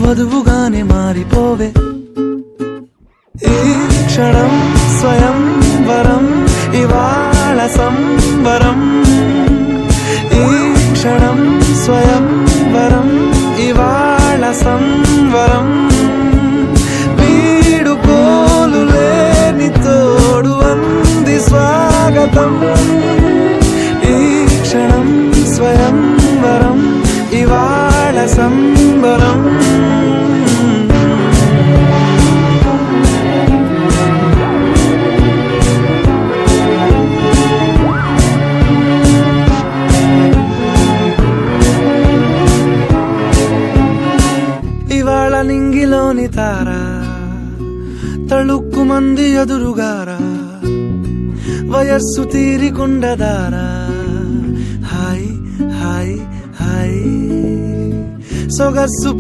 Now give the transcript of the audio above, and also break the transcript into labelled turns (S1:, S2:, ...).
S1: వధువుగానే మారిపోవే. ఈ క్షణం స్వయం వరం, ఇవాళ సంబరం. ఈ క్షణం స్వయం వరం, ఇవాళ సంవరం. వీడుకోలు లేని తోడు అంది స్వాగతం. ఈ క్షణం స్వయం వరం, ఇవాళ సంబరం. ఇవాళ నింగిలోని తారా తళుక్కు మంది ఎదురుగారా, వయస్సు తీరికుండదారా. Hi hi hi సొగస్సు